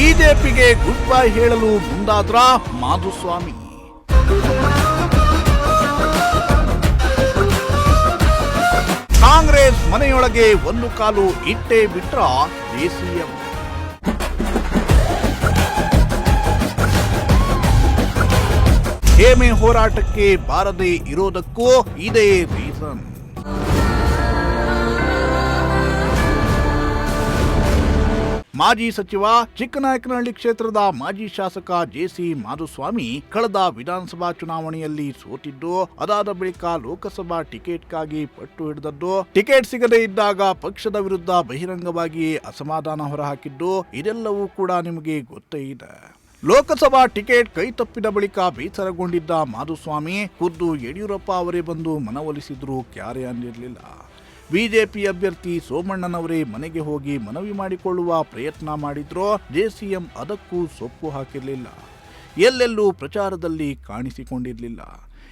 ಬಿಜೆಪಿಗೆ good bye ಹೇಳಲು ಮುಂದಾದ್ರ ಮಾಧುಸ್ವಾಮಿ. ಕಾಂಗ್ರೆಸ್ ಮನೆಯೊಳಗೆ ಒಂದು ಕಾಲು ಇಟ್ಟೇ ಬಿಟ್ರ ಜೆಸಿಎಂ. ಹೇಮೆ ಹೋರಾಟಕ್ಕೆ ಬಾರದೇ ಇರೋದಕ್ಕೂ ಇದೇ ರೀಸನ್. ಮಾಜಿ ಸಚಿವ ಚಿಕ್ಕನಾಯಕನಹಳ್ಳಿ ಕ್ಷೇತ್ರದ ಮಾಜಿ ಶಾಸಕ ಜೆಸಿ ಮಾಧುಸ್ವಾಮಿ ಕಳೆದ ವಿಧಾನಸಭಾ ಚುನಾವಣೆಯಲ್ಲಿ ಸೋತಿದ್ದು, ಅದಾದ ಬಳಿಕ ಲೋಕಸಭಾ ಟಿಕೆಟ್ಗಾಗಿ ಪಟ್ಟು ಹಿಡಿದದ್ದು, ಟಿಕೆಟ್ ಸಿಗದೇ ಇದ್ದಾಗ ಪಕ್ಷದ ವಿರುದ್ಧ ಬಹಿರಂಗವಾಗಿ ಅಸಮಾಧಾನ ಹೊರಹಾಕಿದ್ದು ಇದೆಲ್ಲವೂ ಕೂಡ ನಿಮಗೆ ಗೊತ್ತೇ ಇದೆ. ಲೋಕಸಭಾ ಟಿಕೆಟ್ ಕೈ ತಪ್ಪಿದ ಬಳಿಕ ಬೇಸರಗೊಂಡಿದ್ದ ಮಾಧುಸ್ವಾಮಿ ಖುದ್ದು ಯಡಿಯೂರಪ್ಪ ಅವರೇ ಬಂದು ಮನವೊಲಿಸಿದ್ರು ಕ್ಯಾರೆ ಅಂದಿರಲಿಲ್ಲ. ಬಿಜೆಪಿ ಅಭ್ಯರ್ಥಿ ಸೋಮಣ್ಣನವರೇ ಮನೆಗೆ ಹೋಗಿ ಮನವಿ ಮಾಡಿಕೊಳ್ಳುವ ಪ್ರಯತ್ನ ಮಾಡಿದ್ರೋ ಜೆಸಿಎಂ ಅದಕ್ಕೂ ಸೊಪ್ಪು ಹಾಕಿರಲಿಲ್ಲ. ಎಲ್ಲೆಲ್ಲೂ ಪ್ರಚಾರದಲ್ಲಿ ಕಾಣಿಸಿಕೊಂಡಿರಲಿಲ್ಲ.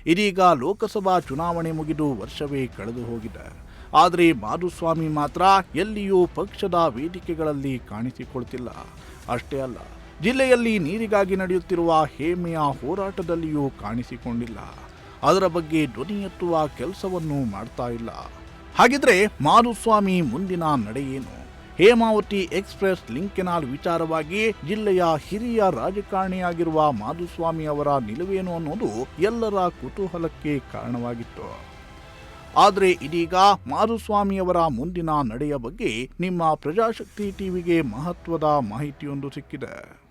ಇದೀಗ ಲೋಕಸಭಾ ಚುನಾವಣೆ ಮುಗಿದು ವರ್ಷವೇ ಕಳೆದು ಹೋಗಿದೆ. ಆದರೆ ಮಾಧುಸ್ವಾಮಿ ಮಾತ್ರ ಎಲ್ಲಿಯೂ ಪಕ್ಷದ ವೇದಿಕೆಗಳಲ್ಲಿ ಕಾಣಿಸಿಕೊಳ್ತಿಲ್ಲ. ಅಷ್ಟೇ ಅಲ್ಲ, ಜಿಲ್ಲೆಯಲ್ಲಿ ನೀರಿಗಾಗಿ ನಡೆಯುತ್ತಿರುವ ಹೇಮೆಯ ಹೋರಾಟದಲ್ಲಿಯೂ ಕಾಣಿಸಿಕೊಂಡಿಲ್ಲ. ಅದರ ಬಗ್ಗೆ ಧ್ವನಿ ಎತ್ತುವ ಕೆಲಸವನ್ನು ಮಾಡ್ತಾ ಇಲ್ಲ. ಹಾಗಿದ್ರೆ ಮಾಧುಸ್ವಾಮಿ ಮುಂದಿನ ನಡೆ ಏನು? ಹೇಮಾವತಿ ಎಕ್ಸ್‌ಪ್ರೆಸ್ ಲಿಂಕ್ ಕೆನಾಲ್ ವಿಚಾರವಾಗಿ ಜಿಲ್ಲೆಯ ಹಿರಿಯ ರಾಜಕಾರಣಿಯಾಗಿರುವ ಮಾಧುಸ್ವಾಮಿ ಅವರ ನಿಲುವೇನು ಅನ್ನೋದು ಎಲ್ಲರ ಕುತೂಹಲಕ್ಕೆ ಕಾರಣವಾಗಿತ್ತು. ಆದರೆ ಇದೀಗ ಮಾಧುಸ್ವಾಮಿ ಅವರ ಮುಂದಿನ ನಡೆಯ ಬಗ್ಗೆ ನಿಮ್ಮ ಪ್ರಜಾಶಕ್ತಿ ಟಿವಿಗೆ ಮಹತ್ವದ ಮಾಹಿತಿಯೊಂದು ಸಿಕ್ಕಿದೆ.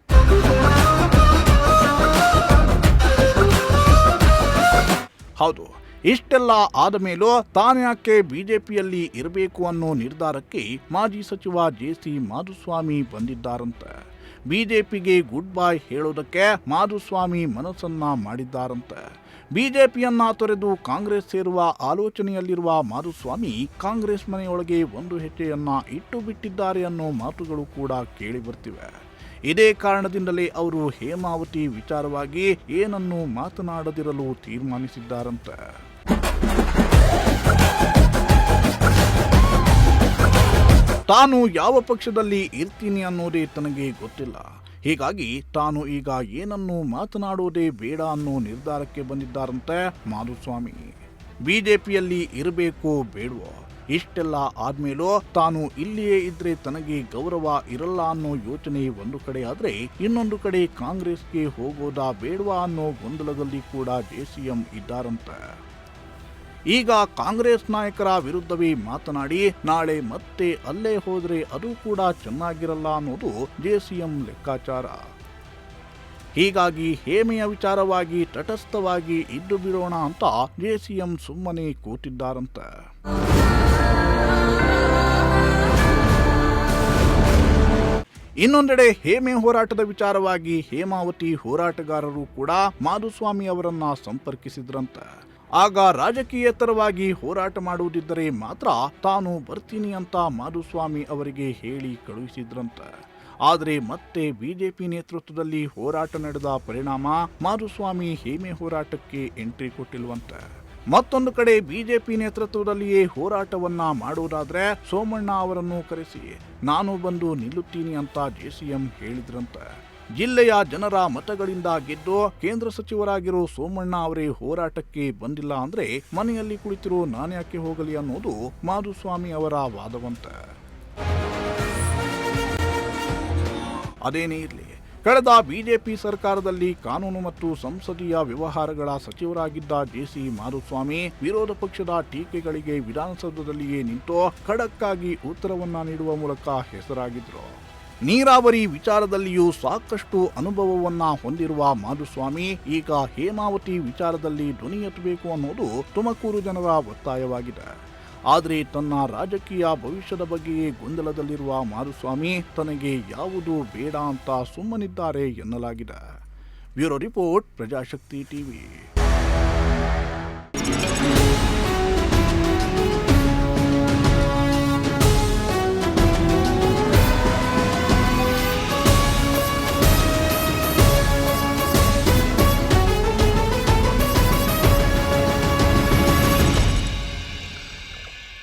ಹೌದು, ಇಷ್ಟೆಲ್ಲ ಆದ ಮೇಲೂ ತಾನ್ಯಾಕೆ ಬಿಜೆಪಿಯಲ್ಲಿ ಇರಬೇಕು ಅನ್ನೋ ನಿರ್ಧಾರಕ್ಕೆ ಮಾಜಿ ಸಚಿವ ಜೆಸಿ ಮಾಧುಸ್ವಾಮಿ ಬಂದಿದ್ದಾರಂತೆ. ಬಿಜೆಪಿಗೆ ಗುಡ್ ಬೈ ಹೇಳೋದಕ್ಕೆ ಮಾಧುಸ್ವಾಮಿ ಮನಸ್ಸನ್ನ ಮಾಡಿದ್ದಾರಂತೆ. ಬಿಜೆಪಿಯನ್ನ ತೊರೆದು ಕಾಂಗ್ರೆಸ್ ಸೇರುವ ಆಲೋಚನೆಯಲ್ಲಿರುವ ಮಾಧುಸ್ವಾಮಿ ಕಾಂಗ್ರೆಸ್ ಮನೆಯೊಳಗೆ ಒಂದು ಹೆಜ್ಜೆಯನ್ನ ಇಟ್ಟು ಬಿಟ್ಟಿದ್ದಾರೆ ಅನ್ನೋ ಮಾತುಗಳು ಕೂಡ ಕೇಳಿ ಬರ್ತಿವೆ. ಇದೇ ಕಾರಣದಿಂದಲೇ ಅವರು ಹೇಮಾವತಿ ವಿಚಾರವಾಗಿ ಏನನ್ನೂ ಮಾತನಾಡದಿರಲು ತೀರ್ಮಾನಿಸಿದ್ದಾರಂತೆ. ತಾನು ಯಾವ ಪಕ್ಷದಲ್ಲಿ ಇರ್ತೀನಿ ಅನ್ನೋದೇ ತನಗೆ ಗೊತ್ತಿಲ್ಲ. ಹೀಗಾಗಿ ತಾನು ಈಗ ಏನನ್ನೂ ಮಾತನಾಡೋದೇ ಬೇಡ ಅನ್ನೋ ನಿರ್ಧಾರಕ್ಕೆ ಬಂದಿದ್ದಾರಂತೆ ಮಾಧುಸ್ವಾಮಿ. ಬಿಜೆಪಿಯಲ್ಲಿ ಇರಬೇಕೋ ಬೇಡವೋ, ಇಷ್ಟೆಲ್ಲ ಆದ್ಮೇಲೂ ತಾನು ಇಲ್ಲಿಯೇ ಇದ್ರೆ ತನಗೆ ಗೌರವ ಇರಲ್ಲ ಅನ್ನೋ ಯೋಚನೆ ಒಂದು ಕಡೆ ಆದ್ರೆ, ಇನ್ನೊಂದು ಕಡೆ ಕಾಂಗ್ರೆಸ್ಗೆ ಹೋಗೋದಾ ಬೇಡವಾ ಅನ್ನೋ ಗೊಂದಲದಲ್ಲಿ ಕೂಡ ಜೆಸಿಎಂ ಇದ್ದಾರಂತೆ. ಈಗ ಕಾಂಗ್ರೆಸ್ ನಾಯಕರ ವಿರುದ್ಧವೇ ಮಾತನಾಡಿ ನಾಳೆ ಮತ್ತೆ ಅಲ್ಲೇ ಹೋದ್ರೆ ಅದು ಕೂಡ ಚೆನ್ನಾಗಿರಲ್ಲ ಅನ್ನೋದು ಜೆಸಿಎಂ ಲೆಕ್ಕಾಚಾರ. ಹೀಗಾಗಿ ಹೇಮೆಯ ವಿಚಾರವಾಗಿ ತಟಸ್ಥವಾಗಿ ಇದ್ದು ಬಿಡೋಣ ಅಂತ ಜೆಸಿಎಂ ಸುಮ್ಮನೆ ಕೂತಿದ್ದಾರಂತೆ. ಇನ್ನೊಂದೆಡೆ ಹೇಮೆ ಹೋರಾಟದ ವಿಚಾರವಾಗಿ ಹೇಮಾವತಿ ಹೋರಾಟಗಾರರು ಕೂಡ ಮಾಧುಸ್ವಾಮಿ ಅವರನ್ನ ಸಂಪರ್ಕಿಸಿದ್ರಂತೆ. ಆಗ ರಾಜಕೀಯೇತರವಾಗಿ ಹೋರಾಟ ಮಾಡುವುದಿದ್ದರೆ ಮಾತ್ರ ತಾನು ಬರ್ತೀನಿ ಅಂತ ಮಾಧುಸ್ವಾಮಿ ಅವರಿಗೆ ಹೇಳಿ ಕಳುಹಿಸಿದ್ರಂತೆ. ಆದರೆ ಮತ್ತೆ ಬಿಜೆಪಿ ನೇತೃತ್ವದಲ್ಲಿ ಹೋರಾಟ ನಡೆದ ಪರಿಣಾಮ ಮಾಧುಸ್ವಾಮಿ ಹೇಮೆ ಹೋರಾಟಕ್ಕೆ ಎಂಟ್ರಿ ಕೊಟ್ಟಿಲ್ವಂತೆ. ಮತ್ತೊಂದು ಕಡೆ ಬಿಜೆಪಿ ನೇತೃತ್ವದಲ್ಲಿಯೇ ಹೋರಾಟವನ್ನ ಮಾಡುವುದಾದ್ರೆ ಸೋಮಣ್ಣ ಅವರನ್ನು ಕರೆಸಿ ನಾನು ಬಂದು ನಿಲ್ಲುತ್ತೀನಿ ಅಂತ ಜೆಸಿಎಂ ಹೇಳಿದ್ರಂತೆ. ಜಿಲ್ಲೆಯ ಜನರ ಮತಗಳಿಂದ ಗೆದ್ದು ಕೇಂದ್ರ ಸಚಿವರಾಗಿರೋ ಸೋಮಣ್ಣ ಅವರೇ ಹೋರಾಟಕ್ಕೆ ಬಂದಿಲ್ಲ ಅಂದ್ರೆ ಮನೆಯಲ್ಲಿ ಕುಳಿತಿರೋ ನಾನ್ಯಾಕೆ ಹೋಗಲಿ ಅನ್ನೋದು ಮಾಧುಸ್ವಾಮಿ ಅವರ ವಾದವಂತೆ. ಅದೇನೇ ಇರಲಿ, ಕಳೆದ ಬಿಜೆಪಿ ಸರ್ಕಾರದಲ್ಲಿ ಕಾನೂನು ಮತ್ತು ಸಂಸದೀಯ ವ್ಯವಹಾರಗಳ ಸಚಿವರಾಗಿದ್ದ ಜೆಸಿ ಮಾಧುಸ್ವಾಮಿ ವಿರೋಧ ಪಕ್ಷದ ಟೀಕೆಗಳಿಗೆ ವಿಧಾನಸೌಧದಲ್ಲಿಯೇ ನಿಂತು ಖಡಕ್ಕಾಗಿ ಉತ್ತರವನ್ನ ನೀಡುವ ಮೂಲಕ ಹೆಸರಾಗಿದ್ರು. ನೀರಾವರಿ ವಿಚಾರದಲ್ಲಿಯೂ ಸಾಕಷ್ಟು ಅನುಭವವನ್ನ ಹೊಂದಿರುವ ಮಾಧುಸ್ವಾಮಿ ಈಗ ಹೇಮಾವತಿ ವಿಚಾರದಲ್ಲಿ ಧ್ವನಿ ಎತ್ತಬೇಕು ಅನ್ನೋದು ತುಮಕೂರು ಜನರ ಒತ್ತಾಯವಾಗಿದೆ. ಆದರೆ ತನ್ನ ರಾಜಕೀಯ ಭವಿಷ್ಯದ ಬಗ್ಗೆಯೇ ಗೊಂದಲದಲ್ಲಿರುವ ಮಾಧುಸ್ವಾಮಿ ತನಗೆ ಯಾವುದೂ ಬೇಡ ಅಂತ ಸುಮ್ಮನಿದ್ದಾರೆ ಎನ್ನಲಾಗಿದೆ. Bureau report, Prajashakti TV.